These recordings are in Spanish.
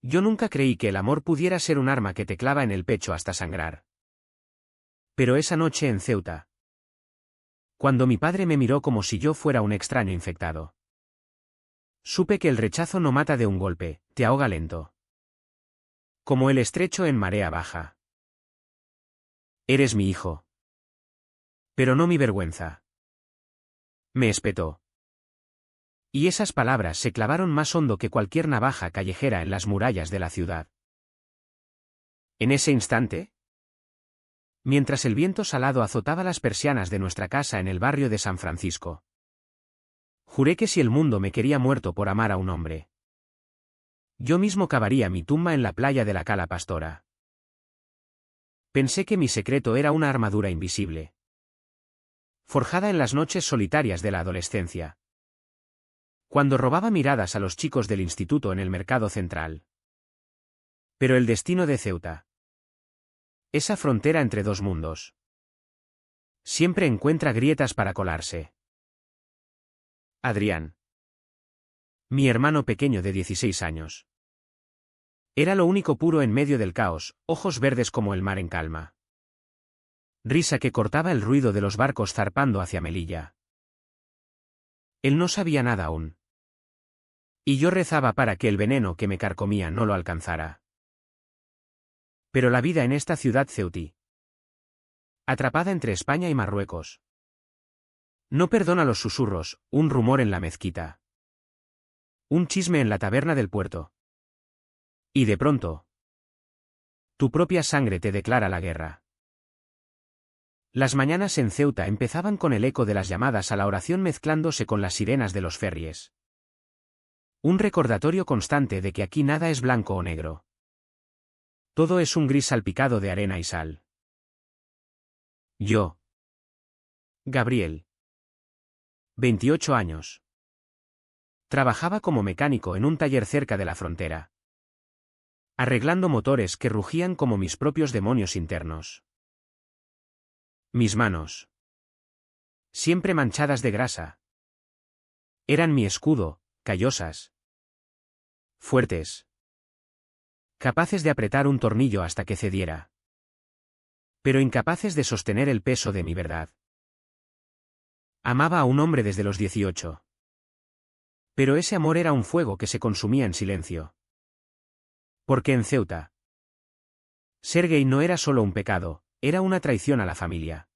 Yo nunca creí que el amor pudiera ser un arma que te clava en el pecho hasta sangrar. Pero esa noche en Ceuta, cuando mi padre me miró como si yo fuera un extraño infectado, supe que el rechazo no mata de un golpe, te ahoga lento. Como el estrecho en marea baja. Eres mi hijo. Pero no mi vergüenza. Me espetó. Y esas palabras se clavaron más hondo que cualquier navaja callejera en las murallas de la ciudad. En ese instante, mientras el viento salado azotaba las persianas de nuestra casa en el barrio de San Francisco, juré que si el mundo me quería muerto por amar a un hombre, yo mismo cavaría mi tumba en la playa de la Cala Pastora. Pensé que mi secreto era una armadura invisible, forjada en las noches solitarias de la adolescencia, cuando robaba miradas a los chicos del instituto en el mercado central. Pero el destino de Ceuta, esa frontera entre dos mundos, siempre encuentra grietas para colarse. Adrián, mi hermano pequeño de 16 años. Era lo único puro en medio del caos, ojos verdes como el mar en calma. Risa que cortaba el ruido de los barcos zarpando hacia Melilla. Él no sabía nada aún. Y yo rezaba para que el veneno que me carcomía no lo alcanzara. Pero la vida en esta ciudad ceutí, atrapada entre España y Marruecos, no perdona los susurros, un rumor en la mezquita, un chisme en la taberna del puerto. Y de pronto, tu propia sangre te declara la guerra. Las mañanas en Ceuta empezaban con el eco de las llamadas a la oración mezclándose con las sirenas de los ferries. Un recordatorio constante de que aquí nada es blanco o negro. Todo es un gris salpicado de arena y sal. Yo, Gabriel, 28 años. Trabajaba como mecánico en un taller cerca de la frontera, arreglando motores que rugían como mis propios demonios internos. Mis manos, siempre manchadas de grasa, eran mi escudo, callosas, fuertes, capaces de apretar un tornillo hasta que cediera, pero incapaces de sostener el peso de mi verdad. Amaba a un hombre desde los 18. Pero ese amor era un fuego que se consumía en silencio. Porque en Ceuta, ser gay no era solo un pecado, era una traición a la familia,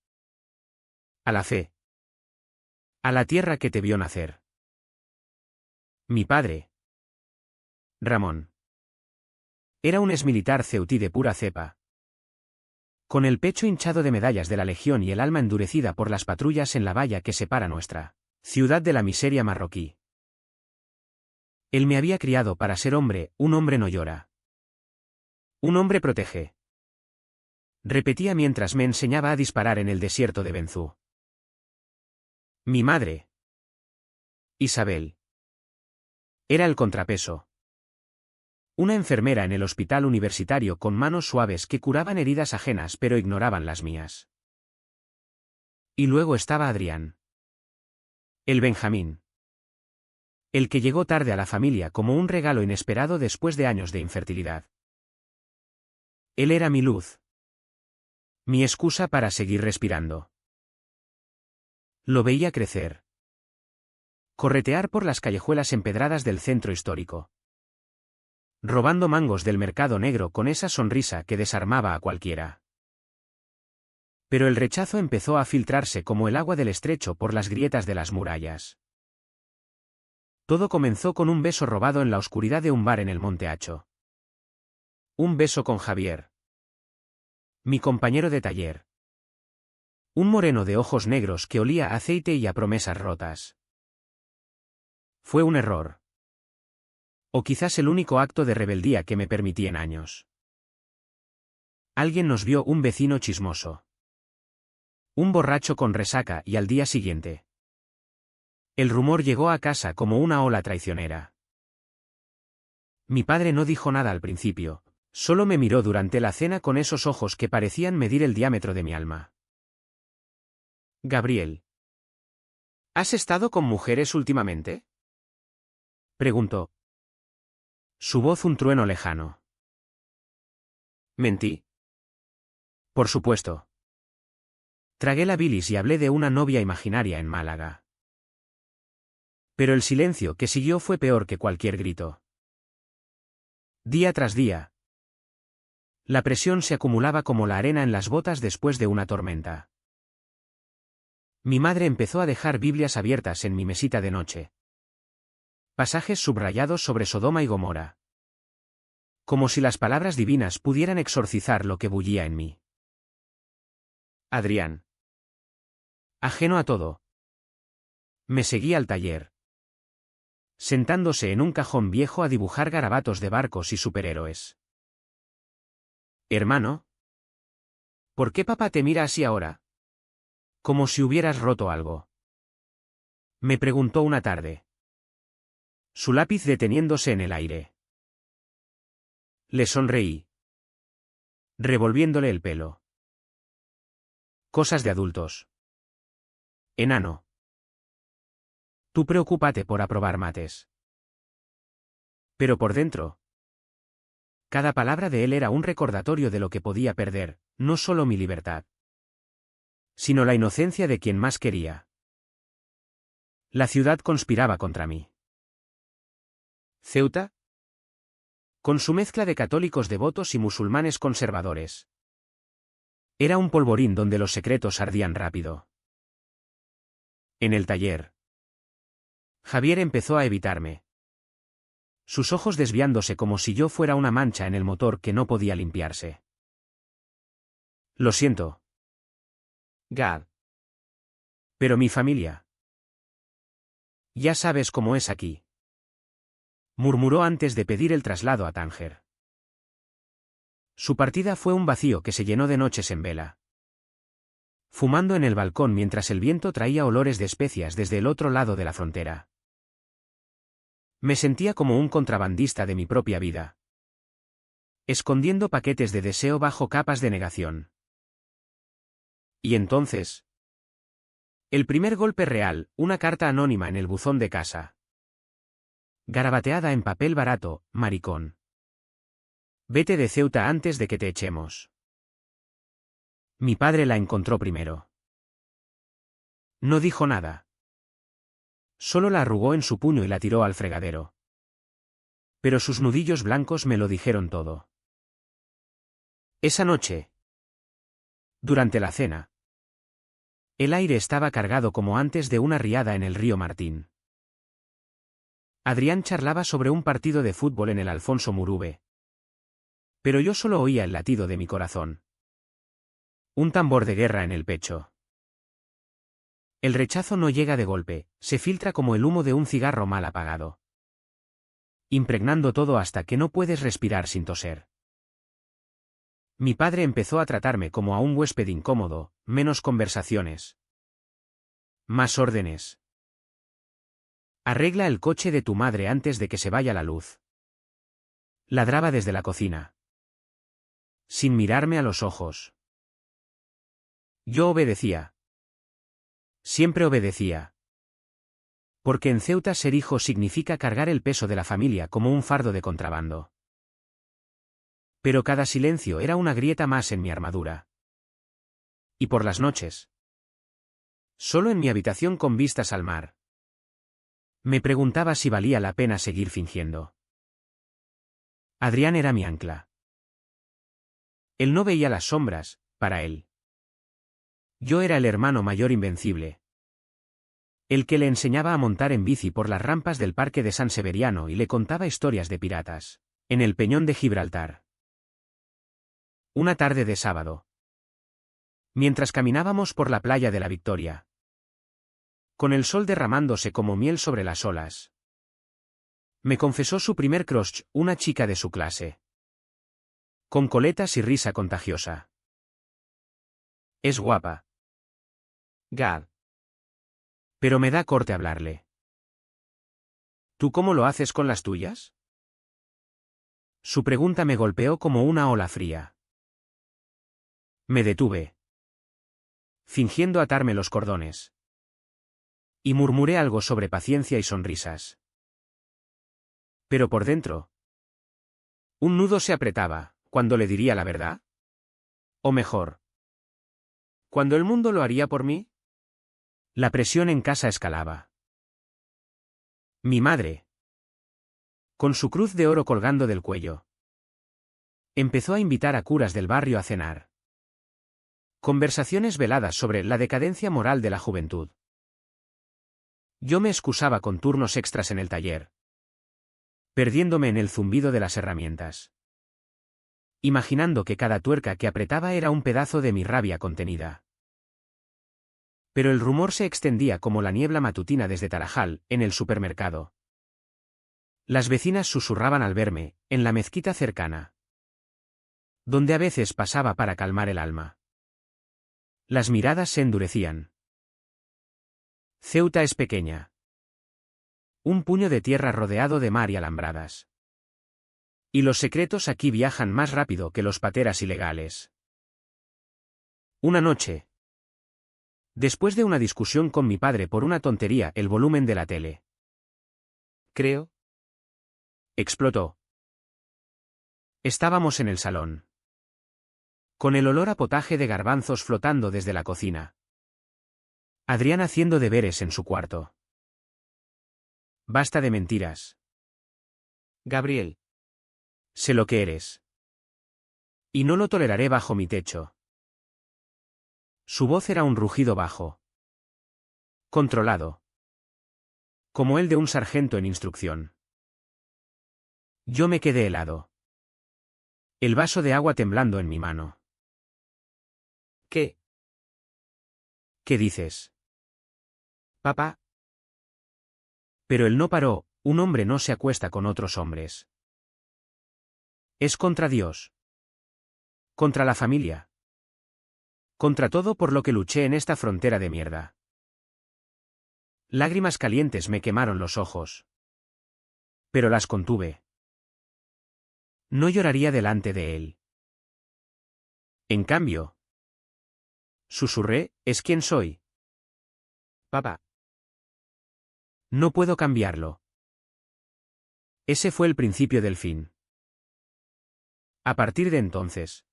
a la fe, a la tierra que te vio nacer. Mi padre, Ramón, era un exmilitar ceutí de pura cepa, con el pecho hinchado de medallas de la Legión y el alma endurecida por las patrullas en la valla que separa nuestra ciudad de la miseria marroquí. Él me había criado para ser hombre, un hombre no llora. Un hombre protege. Repetía mientras me enseñaba a disparar en el desierto de Benzú. Mi madre, Isabel, era el contrapeso. Una enfermera en el hospital universitario con manos suaves que curaban heridas ajenas pero ignoraban las mías. Y luego estaba Adrián. El Benjamín. El que llegó tarde a la familia como un regalo inesperado después de años de infertilidad. Él era mi luz. Mi excusa para seguir respirando. Lo veía crecer. Corretear por las callejuelas empedradas del centro histórico. Robando mangos del mercado negro con esa sonrisa que desarmaba a cualquiera. Pero el rechazo empezó a filtrarse como el agua del estrecho por las grietas de las murallas. Todo comenzó con un beso robado en la oscuridad de un bar en el Monte Hacho. Un beso con Javier, mi compañero de taller. Un moreno de ojos negros que olía a aceite y a promesas rotas. Fue un error. O quizás el único acto de rebeldía que me permití en años. Alguien nos vio, un vecino chismoso. Un borracho con resaca, y al día siguiente. El rumor llegó a casa como una ola traicionera. Mi padre no dijo nada al principio, solo me miró durante la cena con esos ojos que parecían medir el diámetro de mi alma. Gabriel, ¿has estado con mujeres últimamente?, preguntó. Su voz un trueno lejano. Mentí. Por supuesto. Tragué la bilis y hablé de una novia imaginaria en Málaga. Pero el silencio que siguió fue peor que cualquier grito. Día tras día. La presión se acumulaba como la arena en las botas después de una tormenta. Mi madre empezó a dejar Biblias abiertas en mi mesita de noche. Pasajes subrayados sobre Sodoma y Gomorra. Como si las palabras divinas pudieran exorcizar lo que bullía en mí. Adrián. Ajeno a todo. Me seguí al taller. Sentándose en un cajón viejo a dibujar garabatos de barcos y superhéroes. Hermano. ¿Por qué papá te mira así ahora? Como si hubieras roto algo. Me preguntó una tarde. Su lápiz deteniéndose en el aire. Le sonreí. Revolviéndole el pelo. Cosas de adultos. Enano. Tú preocúpate por aprobar mates. Pero por dentro. Cada palabra de él era un recordatorio de lo que podía perder, no solo mi libertad, sino la inocencia de quien más quería. La ciudad conspiraba contra mí. Ceuta, con su mezcla de católicos devotos y musulmanes conservadores, era un polvorín donde los secretos ardían rápido. En el taller, Javier empezó a evitarme. Sus ojos desviándose como si yo fuera una mancha en el motor que no podía limpiarse. Lo siento. Gad. Pero mi familia. Ya sabes cómo es aquí. Murmuró antes de pedir el traslado a Tánger. Su partida fue un vacío que se llenó de noches en vela. Fumando en el balcón mientras el viento traía olores de especias desde el otro lado de la frontera. Me sentía como un contrabandista de mi propia vida. Escondiendo paquetes de deseo bajo capas de negación. Y entonces. El primer golpe real, una carta anónima en el buzón de casa. Garabateada en papel barato, maricón. Vete de Ceuta antes de que te echemos. Mi padre la encontró primero. No dijo nada. Solo la arrugó en su puño y la tiró al fregadero. Pero sus nudillos blancos me lo dijeron todo. Esa noche. Durante la cena. El aire estaba cargado como antes de una riada en el río Martín. Adrián charlaba sobre un partido de fútbol en el Alfonso Murube. Pero yo solo oía el latido de mi corazón. Un tambor de guerra en el pecho. El rechazo no llega de golpe, se filtra como el humo de un cigarro mal apagado. Impregnando todo hasta que no puedes respirar sin toser. Mi padre empezó a tratarme como a un huésped incómodo, menos conversaciones. Más órdenes. Arregla el coche de tu madre antes de que se vaya la luz. Ladraba desde la cocina. Sin mirarme a los ojos. Yo obedecía. Siempre obedecía. Porque en Ceuta ser hijo significa cargar el peso de la familia como un fardo de contrabando. Pero cada silencio era una grieta más en mi armadura. Y por las noches. Solo en mi habitación con vistas al mar. Me preguntaba si valía la pena seguir fingiendo. Adrián era mi ancla. Él no veía las sombras, para él. Yo era el hermano mayor invencible. El que le enseñaba a montar en bici por las rampas del parque de San Severiano y le contaba historias de piratas. En el peñón de Gibraltar. Una tarde de sábado. Mientras caminábamos por la playa de la Victoria. Con el sol derramándose como miel sobre las olas. Me confesó su primer crush, una chica de su clase. Con coletas y risa contagiosa. Es guapa. Gad. Pero me da corte hablarle. ¿Tú cómo lo haces con las tuyas? Su pregunta me golpeó como una ola fría. Me detuve. Fingiendo atarme los cordones. Y murmuré algo sobre paciencia y sonrisas. Pero por dentro. Un nudo se apretaba, ¿cuándo le diría la verdad? O mejor, ¿cuándo el mundo lo haría por mí? La presión en casa escalaba. Mi madre, con su cruz de oro colgando del cuello, empezó a invitar a curas del barrio a cenar. Conversaciones veladas sobre la decadencia moral de la juventud. Yo me excusaba con turnos extras en el taller, perdiéndome en el zumbido de las herramientas, imaginando que cada tuerca que apretaba era un pedazo de mi rabia contenida. Pero el rumor se extendía como la niebla matutina desde Tarajal, en el supermercado. Las vecinas susurraban al verme, en la mezquita cercana, donde a veces pasaba para calmar el alma. Las miradas se endurecían. Ceuta es pequeña. Un puño de tierra rodeado de mar y alambradas. Y los secretos aquí viajan más rápido que los pateras ilegales. Una noche, después de una discusión con mi padre por una tontería, el volumen de la tele, creo, explotó. Estábamos en el salón, con el olor a potaje de garbanzos flotando desde la cocina. Adrián haciendo deberes en su cuarto. Basta de mentiras. Gabriel. Sé lo que eres. Y no lo toleraré bajo mi techo. Su voz era un rugido bajo, controlado, como el de un sargento en instrucción. Yo me quedé helado. El vaso de agua temblando en mi mano. ¿Qué? ¿Qué dices? Papá. Pero él no paró, un hombre no se acuesta con otros hombres. Es contra Dios. Contra la familia. Contra todo por lo que luché en esta frontera de mierda. Lágrimas calientes me quemaron los ojos. Pero las contuve. No lloraría delante de él. En cambio, susurré, es quien soy. Papá. No puedo cambiarlo. Ese fue el principio del fin. A partir de entonces,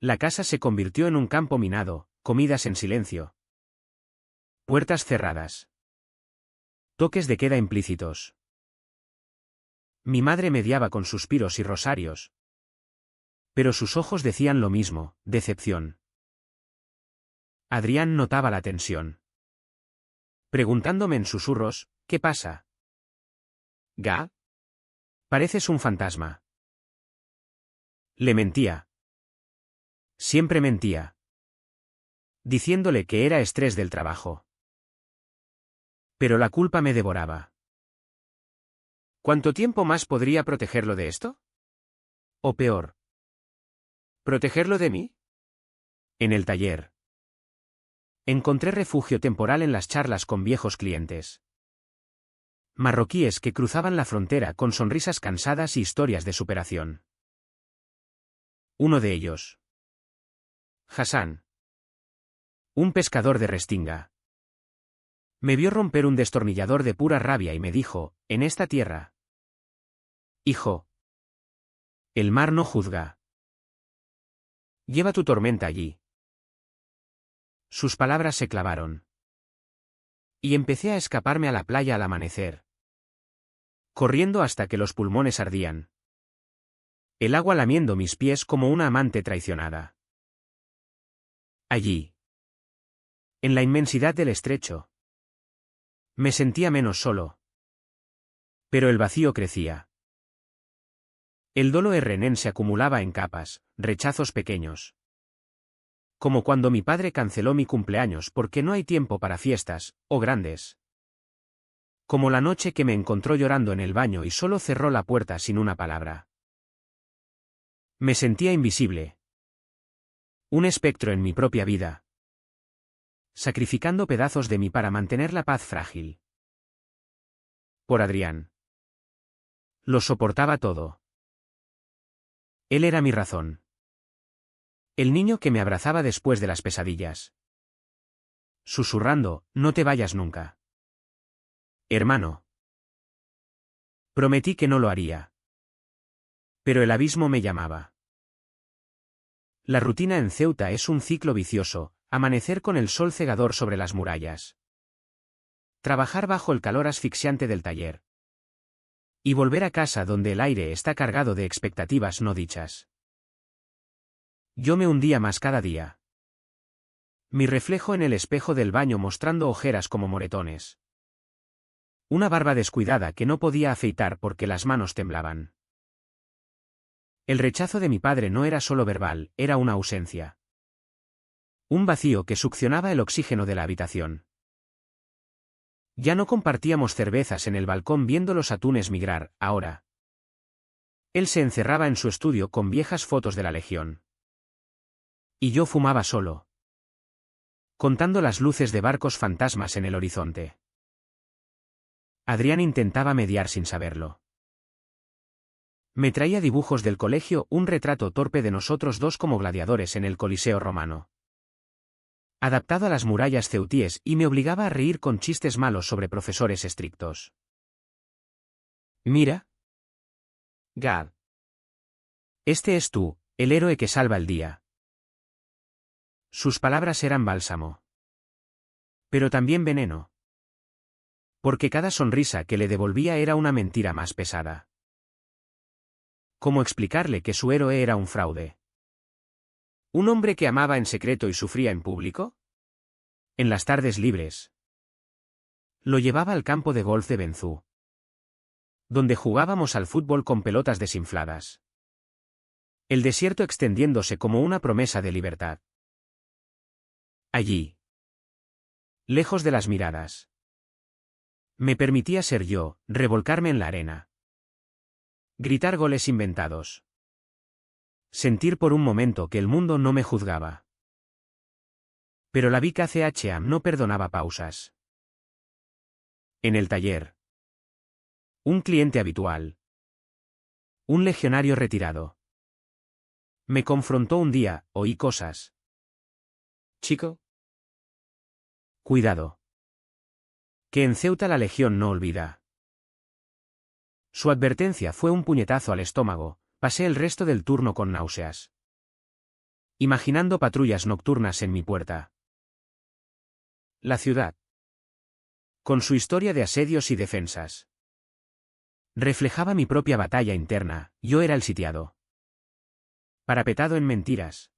la casa se convirtió en un campo minado, comidas en silencio, puertas cerradas, toques de queda implícitos. Mi madre mediaba con suspiros y rosarios, pero sus ojos decían lo mismo, decepción. Adrián notaba la tensión, preguntándome en susurros, ¿qué pasa? ¿Ga? Pareces un fantasma. Le mentía. Siempre mentía. Diciéndole que era estrés del trabajo. Pero la culpa me devoraba. ¿Cuánto tiempo más podría protegerlo de esto? O peor, ¿protegerlo de mí? En el taller. Encontré refugio temporal en las charlas con viejos clientes. Marroquíes que cruzaban la frontera con sonrisas cansadas y historias de superación. Uno de ellos, Hassan, un pescador de Restinga, me vio romper un destornillador de pura rabia y me dijo, en esta tierra, hijo, el mar no juzga. Lleva tu tormenta allí. Sus palabras se clavaron. Y empecé a escaparme a la playa al amanecer, corriendo hasta que los pulmones ardían. El agua lamiendo mis pies como una amante traicionada. Allí, en la inmensidad del estrecho, me sentía menos solo. Pero el vacío crecía. El dolo RNN se acumulaba en capas, rechazos pequeños. Como cuando mi padre canceló mi cumpleaños porque no hay tiempo para fiestas, o grandes. Como la noche que me encontró llorando en el baño y solo cerró la puerta sin una palabra. Me sentía invisible. Un espectro en mi propia vida. Sacrificando pedazos de mí para mantener la paz frágil. Por Adrián. Lo soportaba todo. Él era mi razón. El niño que me abrazaba después de las pesadillas. Susurrando, no te vayas nunca. Hermano. Prometí que no lo haría. Pero el abismo me llamaba. La rutina en Ceuta es un ciclo vicioso, amanecer con el sol cegador sobre las murallas. Trabajar bajo el calor asfixiante del taller. Y volver a casa donde el aire está cargado de expectativas no dichas. Yo me hundía más cada día. Mi reflejo en el espejo del baño mostrando ojeras como moretones. Una barba descuidada que no podía afeitar porque las manos temblaban. El rechazo de mi padre no era solo verbal, era una ausencia. Un vacío que succionaba el oxígeno de la habitación. Ya no compartíamos cervezas en el balcón viendo los atunes migrar, ahora. Él se encerraba en su estudio con viejas fotos de la Legión. Y yo fumaba solo. Contando las luces de barcos fantasmas en el horizonte. Adrián intentaba mediar sin saberlo. Me traía dibujos del colegio, un retrato torpe de nosotros dos como gladiadores en el Coliseo romano. Adaptado a las murallas ceutíes y me obligaba a reír con chistes malos sobre profesores estrictos. Mira. Gad. Este es tú, el héroe que salva el día. Sus palabras eran bálsamo. Pero también veneno. Porque cada sonrisa que le devolvía era una mentira más pesada. ¿Cómo explicarle que su héroe era un fraude? ¿Un hombre que amaba en secreto y sufría en público? En las tardes libres. Lo llevaba al campo de golf de Benzú. Donde jugábamos al fútbol con pelotas desinfladas. El desierto extendiéndose como una promesa de libertad. Allí. Lejos de las miradas. Me permitía ser yo, revolcarme en la arena. Gritar goles inventados. Sentir por un momento que el mundo no me juzgaba. Pero la Vic ACHA no perdonaba pausas. En el taller. Un cliente habitual. Un legionario retirado. Me confrontó un día, oí cosas. Chico. Cuidado. Que en Ceuta la legión no olvida. Su advertencia fue un puñetazo al estómago, pasé el resto del turno con náuseas. Imaginando patrullas nocturnas en mi puerta. La ciudad. Con su historia de asedios y defensas. Reflejaba mi propia batalla interna, yo era el sitiado. Parapetado en mentiras.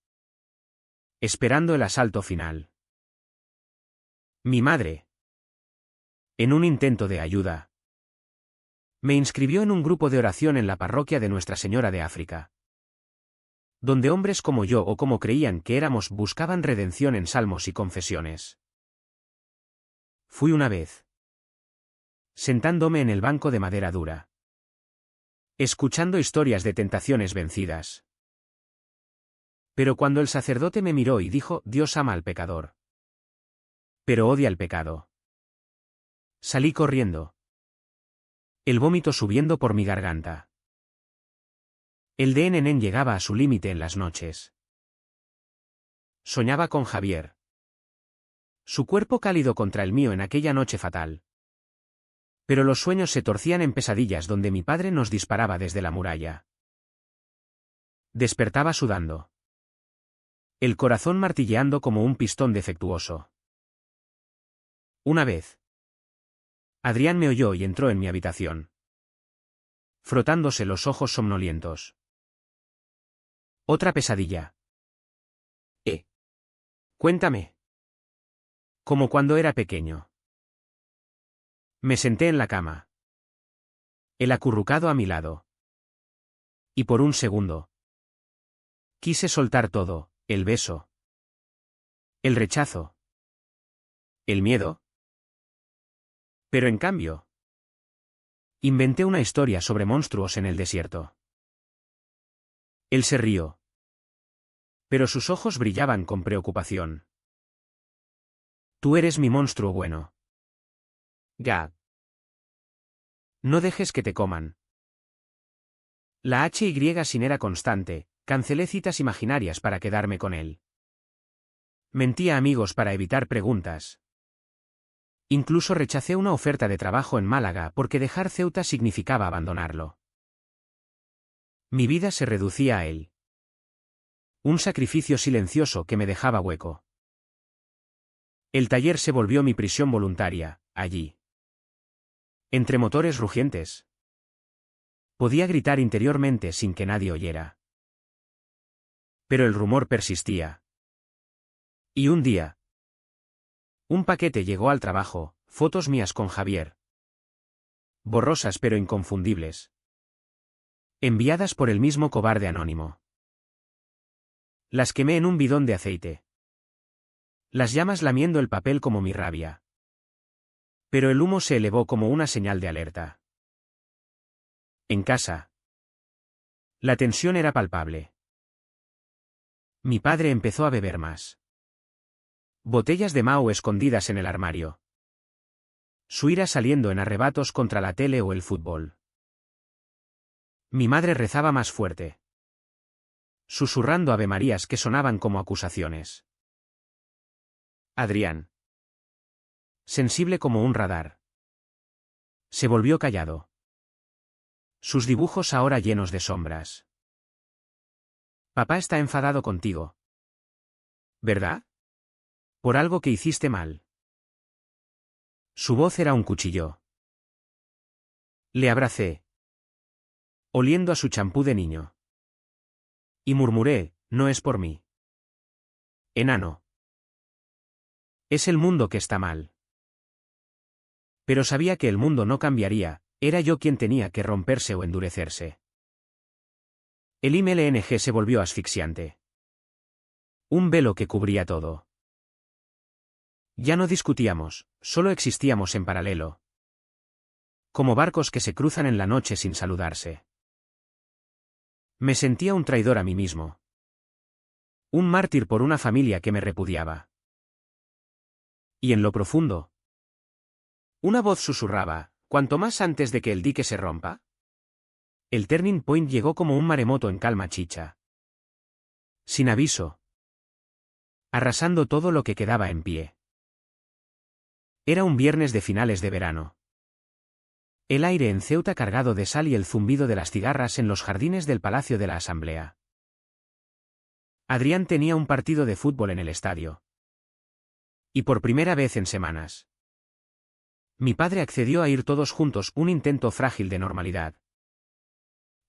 Esperando el asalto final. Mi madre. En un intento de ayuda. Me inscribió en un grupo de oración en la parroquia de Nuestra Señora de África. Donde hombres como yo o como creían que éramos buscaban redención en salmos y confesiones. Fui una vez. Sentándome en el banco de madera dura. Escuchando historias de tentaciones vencidas. Pero cuando el sacerdote me miró y dijo, Dios ama al pecador. Pero odia el pecado. Salí corriendo. El vómito subiendo por mi garganta. El de Nenén llegaba a su límite en las noches. Soñaba con Javier. Su cuerpo cálido contra el mío en aquella noche fatal. Pero los sueños se torcían en pesadillas donde mi padre nos disparaba desde la muralla. Despertaba sudando. El corazón martilleando como un pistón defectuoso. Una vez. Adrián me oyó y entró en mi habitación. Frotándose los ojos somnolientos. Otra pesadilla. Cuéntame. Como cuando era pequeño. Me senté en la cama. Él acurrucado a mi lado. Y por un segundo. Quise soltar todo, el beso. El rechazo. El miedo. Pero en cambio. Inventé una historia sobre monstruos en el desierto. Él se rió. Pero sus ojos brillaban con preocupación. Tú eres mi monstruo bueno. Gad. No dejes que te coman. La HY sin era constante, cancelé citas imaginarias para quedarme con él. Mentí a amigos para evitar preguntas. Incluso rechacé una oferta de trabajo en Málaga porque dejar Ceuta significaba abandonarlo. Mi vida se reducía a él. Un sacrificio silencioso que me dejaba hueco. El taller se volvió mi prisión voluntaria, allí. Entre motores rugientes. Podía gritar interiormente sin que nadie oyera. Pero el rumor persistía. Y un día. Un paquete llegó al trabajo, fotos mías con Javier. Borrosas pero inconfundibles. Enviadas por el mismo cobarde anónimo. Las quemé en un bidón de aceite. Las llamas lamiendo el papel como mi rabia. Pero el humo se elevó como una señal de alerta. En casa. La tensión era palpable. Mi padre empezó a beber más. Botellas de Mao escondidas en el armario. Su ira saliendo en arrebatos contra la tele o el fútbol. Mi madre rezaba más fuerte. Susurrando avemarías que sonaban como acusaciones. Adrián. Sensible como un radar. Se volvió callado. Sus dibujos ahora llenos de sombras. Papá está enfadado contigo. ¿Verdad? Por algo que hiciste mal. Su voz era un cuchillo. Le abracé. Oliendo a su champú de niño. Y murmuré, no es por mí. Enano. Es el mundo que está mal. Pero sabía que el mundo no cambiaría, era yo quien tenía que romperse o endurecerse. El IMLNG se volvió asfixiante. Un velo que cubría todo. Ya no discutíamos, solo existíamos en paralelo. Como barcos que se cruzan en la noche sin saludarse. Me sentía un traidor a mí mismo. Un mártir por una familia que me repudiaba. Y en lo profundo. Una voz susurraba, ¿cuanto más antes de que el dique se rompa? El turning point llegó como un maremoto en calma chicha. Sin aviso. Arrasando todo lo que quedaba en pie. Era un viernes de finales de verano. El aire en Ceuta cargado de sal y el zumbido de las cigarras en los jardines del Palacio de la Asamblea. Adrián tenía un partido de fútbol en el estadio. Y por primera vez en semanas. Mi padre accedió a ir todos juntos, un intento frágil de normalidad.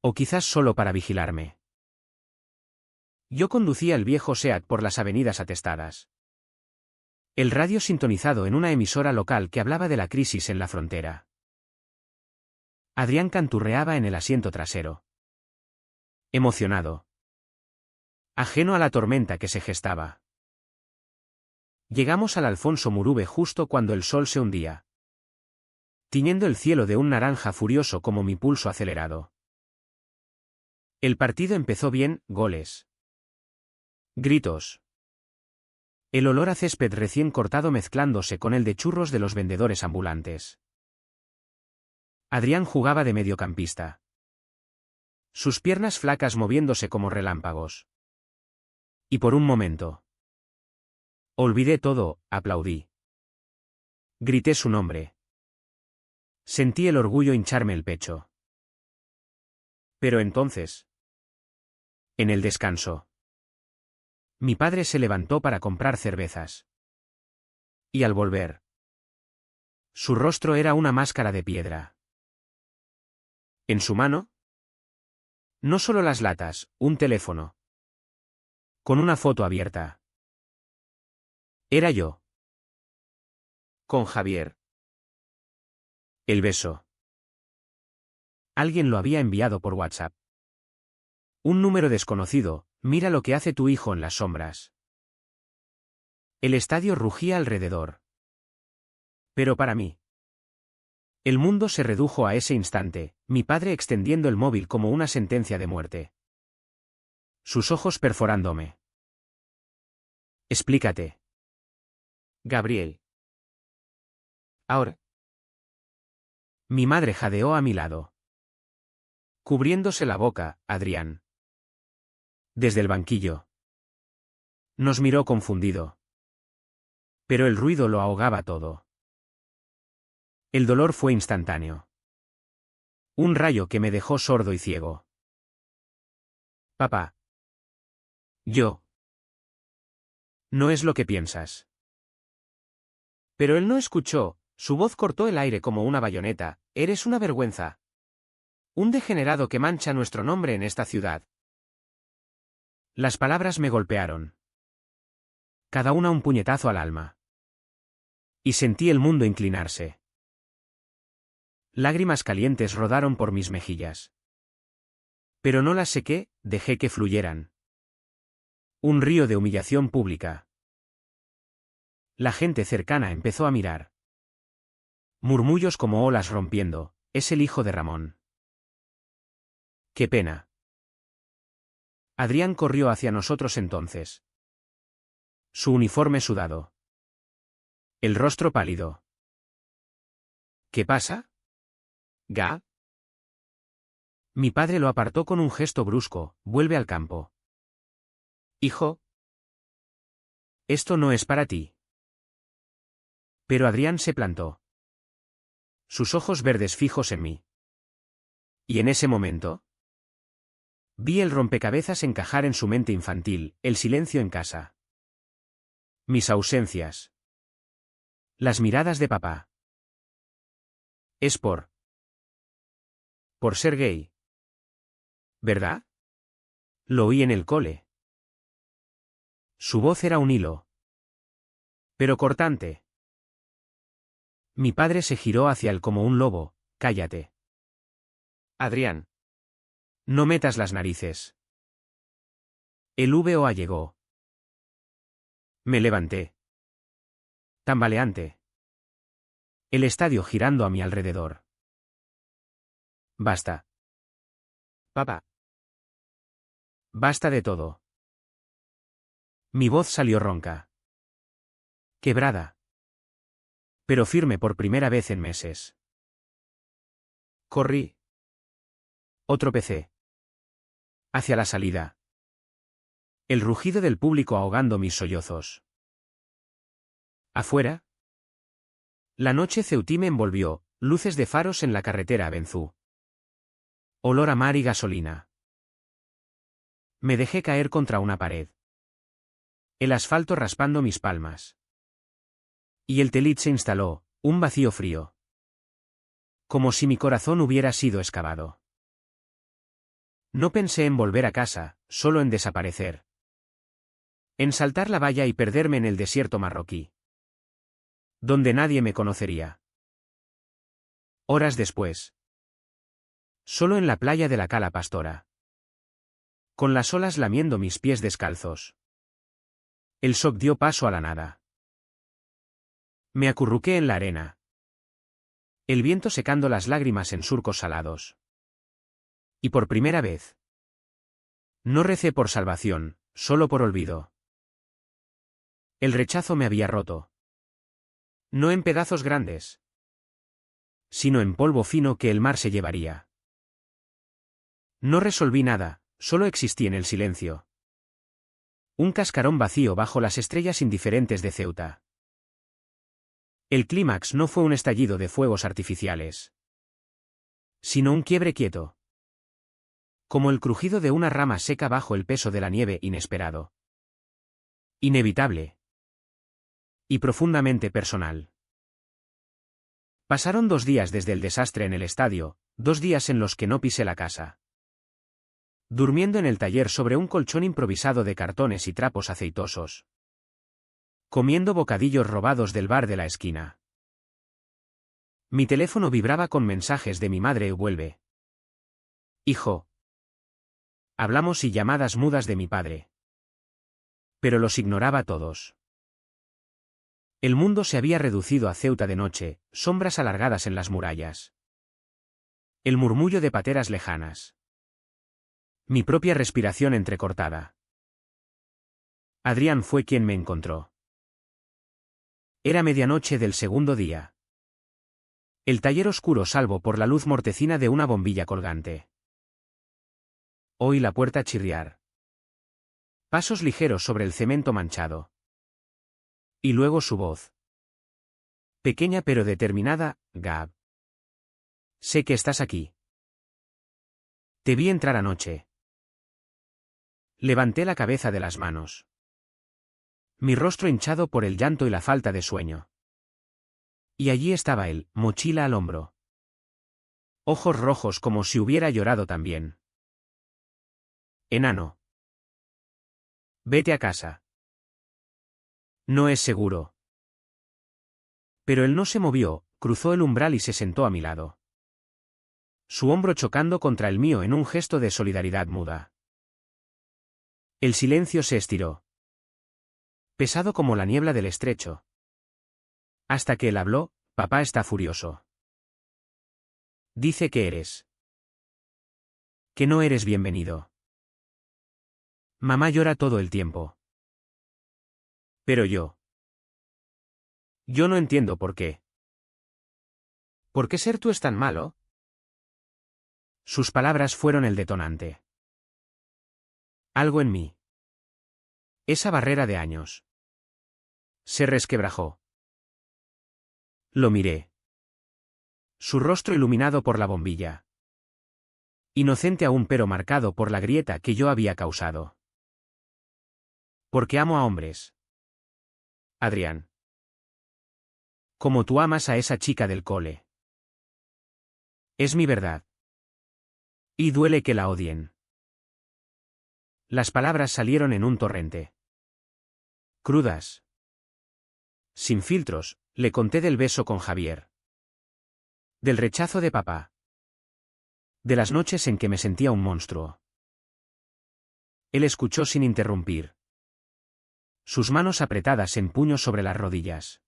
O quizás solo para vigilarme. Yo conducía el viejo SEAT por las avenidas atestadas. El radio sintonizado en una emisora local que hablaba de la crisis en la frontera. Adrián canturreaba en el asiento trasero. Emocionado. Ajeno a la tormenta que se gestaba. Llegamos al Alfonso Murube justo cuando el sol se hundía. Tiñendo el cielo de un naranja furioso como mi pulso acelerado. El partido empezó bien, goles. Gritos. El olor a césped recién cortado mezclándose con el de churros de los vendedores ambulantes. Adrián jugaba de mediocampista. Sus piernas flacas moviéndose como relámpagos. Y por un momento. Olvidé todo, aplaudí. Grité su nombre. Sentí el orgullo hincharme el pecho. Pero entonces. En el descanso. Mi padre se levantó para comprar cervezas. Y al volver. Su rostro era una máscara de piedra. En su mano. No solo las latas, un teléfono. Con una foto abierta. Era yo. Con Javier. El beso. Alguien lo había enviado por WhatsApp. Un número desconocido, mira lo que hace tu hijo en las sombras. El estadio rugía alrededor. Pero para mí. El mundo se redujo a ese instante, mi padre extendiendo el móvil como una sentencia de muerte. Sus ojos perforándome. Explícate. Gabriel. Ahora. Mi madre jadeó a mi lado. Cubriéndose la boca, Adrián. Desde el banquillo. Nos miró confundido. Pero el ruido lo ahogaba todo. El dolor fue instantáneo. Un rayo que me dejó sordo y ciego. Papá. Yo. No es lo que piensas. Pero él no escuchó, su voz cortó el aire como una bayoneta. Eres una vergüenza. Un degenerado que mancha nuestro nombre en esta ciudad. Las palabras me golpearon. Cada una un puñetazo al alma. Y sentí el mundo inclinarse. Lágrimas calientes rodaron por mis mejillas. Pero no las sequé, dejé que fluyeran. Un río de humillación pública. La gente cercana empezó a mirar. Murmullos como olas rompiendo, es el hijo de Ramón. ¡Qué pena! Adrián corrió hacia nosotros entonces. Su uniforme sudado. El rostro pálido. ¿Qué pasa? ¿Ga? Mi padre lo apartó con un gesto brusco. Vuelve al campo. Hijo. Esto no es para ti. Pero Adrián se plantó. Sus ojos verdes fijos en mí. Y en ese momento vi el rompecabezas encajar en su mente infantil, el silencio en casa. Mis ausencias. Las miradas de papá. Es por ser gay. ¿Verdad? Lo oí en el cole. Su voz era un hilo. Pero cortante. Mi padre se giró hacia él como un lobo. Cállate. Adrián. No metas las narices. El VOA llegó. Me levanté. Tambaleante. El estadio girando a mi alrededor. Basta. Papá. Basta de todo. Mi voz salió ronca. Quebrada. Pero firme por primera vez en meses. Corrí. O tropecé. Hacia la salida. El rugido del público ahogando mis sollozos. Afuera. La noche ceutí me envolvió, luces de faros en la carretera a Benzú. Olor a mar y gasolina. Me dejé caer contra una pared. El asfalto raspando mis palmas. Y el telit se instaló, un vacío frío. Como si mi corazón hubiera sido excavado. No pensé en volver a casa, solo en desaparecer. En saltar la valla y perderme en el desierto marroquí. Donde nadie me conocería. Horas después. Solo en la playa de la Cala Pastora. Con las olas lamiendo mis pies descalzos. El shock dio paso a la nada. Me acurruqué en la arena. El viento secando las lágrimas en surcos salados. Y por primera vez. No recé por salvación, solo por olvido. El rechazo me había roto. No en pedazos grandes. Sino en polvo fino que el mar se llevaría. No resolví nada, solo existí en el silencio. Un cascarón vacío bajo las estrellas indiferentes de Ceuta. El clímax no fue un estallido de fuegos artificiales. Sino un quiebre quieto. Como el crujido de una rama seca bajo el peso de la nieve inesperado. Inevitable. Y profundamente personal. Pasaron 2 días desde el desastre en el estadio, 2 días en los que no pisé la casa. Durmiendo en el taller sobre un colchón improvisado de cartones y trapos aceitosos. Comiendo bocadillos robados del bar de la esquina. Mi teléfono vibraba con mensajes de mi madre: vuelve. Hijo. Hablamos y llamadas mudas de mi padre. Pero los ignoraba todos. El mundo se había reducido a Ceuta de noche, sombras alargadas en las murallas. El murmullo de pateras lejanas. Mi propia respiración entrecortada. Adrián fue quien me encontró. Era medianoche del segundo día. El taller oscuro salvo por la luz mortecina de una bombilla colgante. Oí la puerta chirriar. Pasos ligeros sobre el cemento manchado. Y luego su voz. Pequeña pero determinada: Gab. Sé que estás aquí. Te vi entrar anoche. Levanté la cabeza de las manos. Mi rostro hinchado por el llanto y la falta de sueño. Y allí estaba él, mochila al hombro. Ojos rojos como si hubiera llorado también. Enano. Vete a casa. No es seguro. Pero él no se movió, cruzó el umbral y se sentó a mi lado. Su hombro chocando contra el mío en un gesto de solidaridad muda. El silencio se estiró. Pesado como la niebla del estrecho. Hasta que él habló: papá está furioso. Dice que eres. Que no eres bienvenido. Mamá llora todo el tiempo. Pero yo. Yo no entiendo por qué. ¿Por qué ser tú es tan malo? Sus palabras fueron el detonante. Algo en mí. Esa barrera de años. Se resquebrajó. Lo miré. Su rostro iluminado por la bombilla. Inocente aún pero marcado por la grieta que yo había causado. Porque amo a hombres. Adrián. Como tú amas a esa chica del cole. Es mi verdad. Y duele que la odien. Las palabras salieron en un torrente. Crudas. Sin filtros, le conté del beso con Javier. Del rechazo de papá. De las noches en que me sentía un monstruo. Él escuchó sin interrumpir. Sus manos apretadas en puños sobre las rodillas.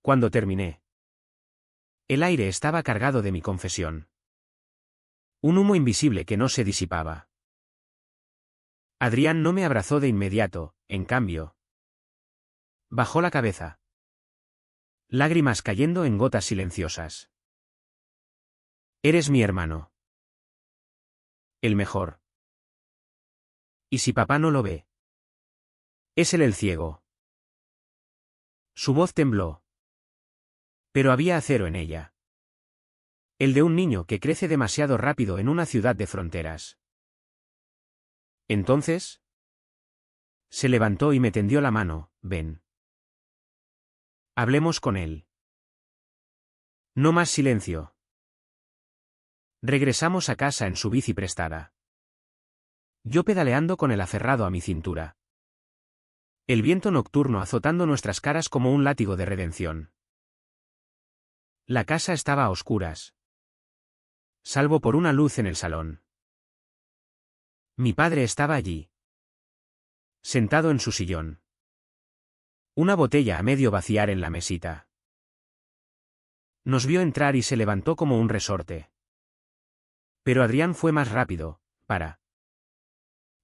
Cuando terminé. El aire estaba cargado de mi confesión. Un humo invisible que no se disipaba. Adrián no me abrazó de inmediato, en cambio. Bajó la cabeza. Lágrimas cayendo en gotas silenciosas. Eres mi hermano. El mejor. ¿Y si papá no lo ve? Es él el ciego. Su voz tembló. Pero había acero en ella. El de un niño que crece demasiado rápido en una ciudad de fronteras. Entonces. Se levantó y me tendió la mano: ven. Hablemos con él. No más silencio. Regresamos a casa en su bici prestada. Yo pedaleando con el aferrado a mi cintura. El viento nocturno azotando nuestras caras como un látigo de redención. La casa estaba a oscuras. Salvo por una luz en el salón. Mi padre estaba allí. Sentado en su sillón. Una botella a medio vaciar en la mesita. Nos vio entrar y se levantó como un resorte. Pero Adrián fue más rápido, para.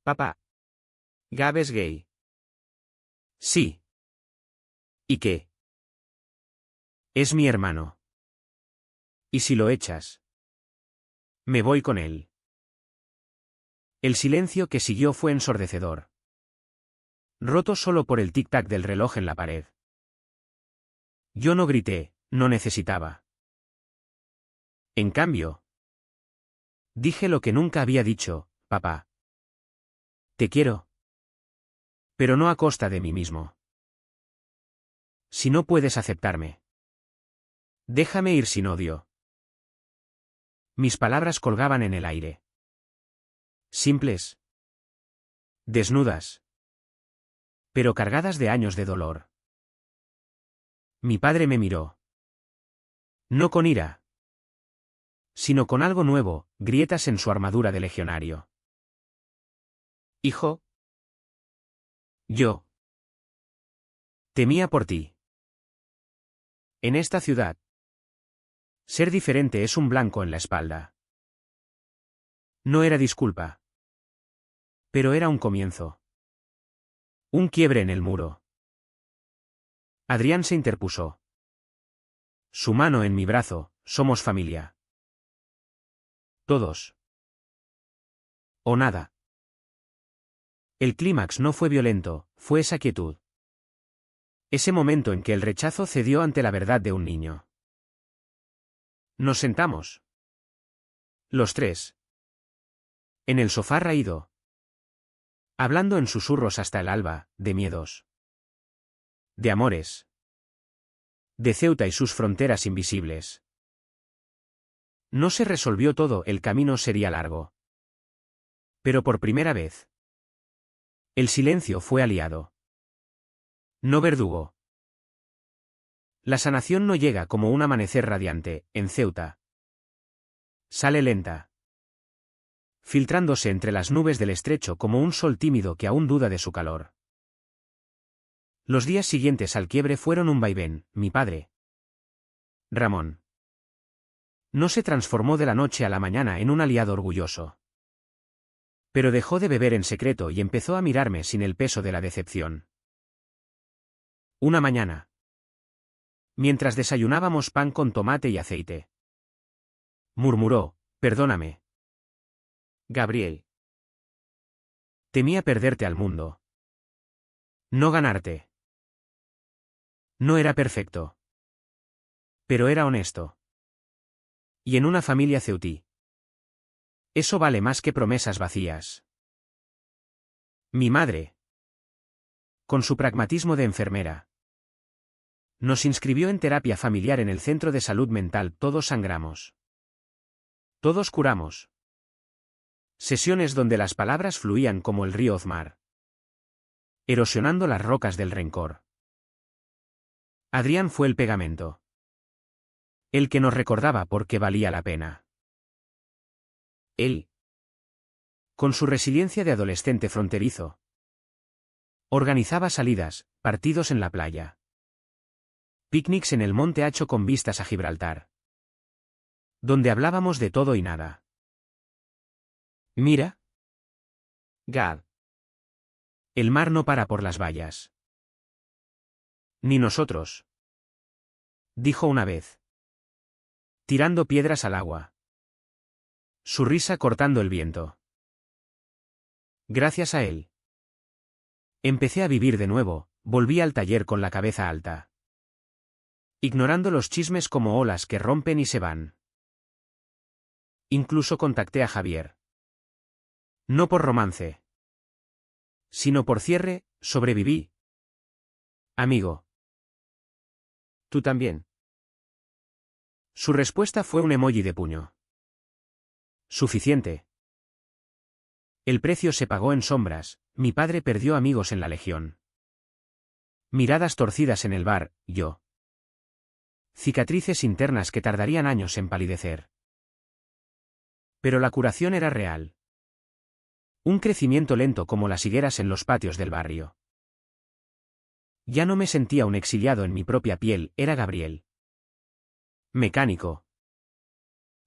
Papá. Gab es gay. Sí. ¿Y qué? Es mi hermano. ¿Y si lo echas? Me voy con él. El silencio que siguió fue ensordecedor. Roto solo por el tic-tac del reloj en la pared. Yo no grité, no necesitaba. En cambio. Dije lo que nunca había dicho: papá. Te quiero. Pero no a costa de mí mismo. Si no puedes aceptarme. Déjame ir sin odio. Mis palabras colgaban en el aire. Simples. Desnudas. Pero cargadas de años de dolor. Mi padre me miró. No con ira. Sino con algo nuevo, grietas en su armadura de legionario. Hijo. Yo. Temía por ti. En esta ciudad. Ser diferente es un blanco en la espalda. No era disculpa. Pero era un comienzo. Un quiebre en el muro. Adrián se interpuso. Su mano en mi brazo: somos familia. Todos. O nada. El clímax no fue violento, fue esa quietud. Ese momento en que el rechazo cedió ante la verdad de un niño. Nos sentamos. Los tres. En el sofá raído. Hablando en susurros hasta el alba, de miedos. De amores. De Ceuta y sus fronteras invisibles. No se resolvió todo, el camino sería largo. Pero por primera vez. El silencio fue aliado. No verdugo. La sanación no llega como un amanecer radiante, en Ceuta. Sale lenta. Filtrándose entre las nubes del estrecho como un sol tímido que aún duda de su calor. Los días siguientes al quiebre fueron un vaivén, mi padre. Ramón. No se transformó de la noche a la mañana en un aliado orgulloso. Pero dejó de beber en secreto y empezó a mirarme sin el peso de la decepción. Una mañana. Mientras desayunábamos pan con tomate y aceite. Murmuró, perdóname. Gabriel. Temía perderte al mundo. No ganarte. No era perfecto. Pero era honesto. Y en una familia ceutí. Eso vale más que promesas vacías. Mi madre. Con su pragmatismo de enfermera. Nos inscribió en terapia familiar en el centro de salud mental. Todos sangramos. Todos curamos. Sesiones donde las palabras fluían como el río Ozmar. Erosionando las rocas del rencor. Adrián fue el pegamento. El que nos recordaba por qué valía la pena. Él. Con su resiliencia de adolescente fronterizo. Organizaba salidas, partidos en la playa. Picnics en el monte Hacho con vistas a Gibraltar. Donde hablábamos de todo y nada. Mira. Gad. El mar no para por las vallas. Ni nosotros. Dijo una vez. Tirando piedras al agua. Su risa cortando el viento. Gracias a él. Empecé a vivir de nuevo, volví al taller con la cabeza alta. Ignorando los chismes como olas que rompen y se van. Incluso contacté a Javier. No por romance. Sino por cierre, sobreviví. Amigo. ¿Tú también? Su respuesta fue un emoji de puño. Suficiente. El precio se pagó en sombras, mi padre perdió amigos en la legión. Miradas torcidas en el bar, yo. Cicatrices internas que tardarían años en palidecer. Pero la curación era real. Un crecimiento lento como las higueras en los patios del barrio. Ya no me sentía un exiliado en mi propia piel, era Gabriel. Mecánico.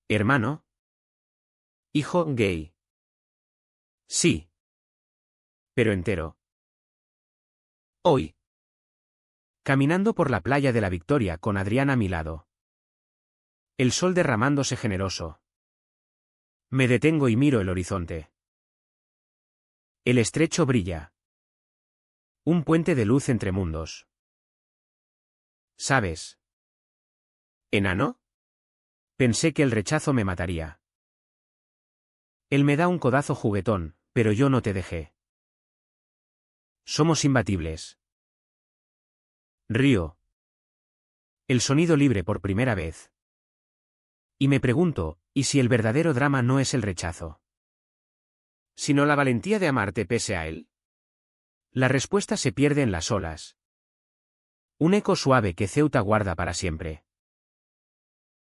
Hermano. Hijo gay. Sí. Pero entero. Hoy. Caminando por la playa de la Victoria con Adrián a mi lado. El sol derramándose generoso. Me detengo y miro el horizonte. El estrecho brilla. Un puente de luz entre mundos. ¿Sabes? ¿Enano? Pensé que el rechazo me mataría. Él me da un codazo juguetón, pero yo no te dejé. Somos imbatibles. Río. El sonido libre por primera vez. Y me pregunto, ¿y si el verdadero drama no es el rechazo? ¿Sino la valentía de amarte pese a él? La respuesta se pierde en las olas. Un eco suave que Ceuta guarda para siempre.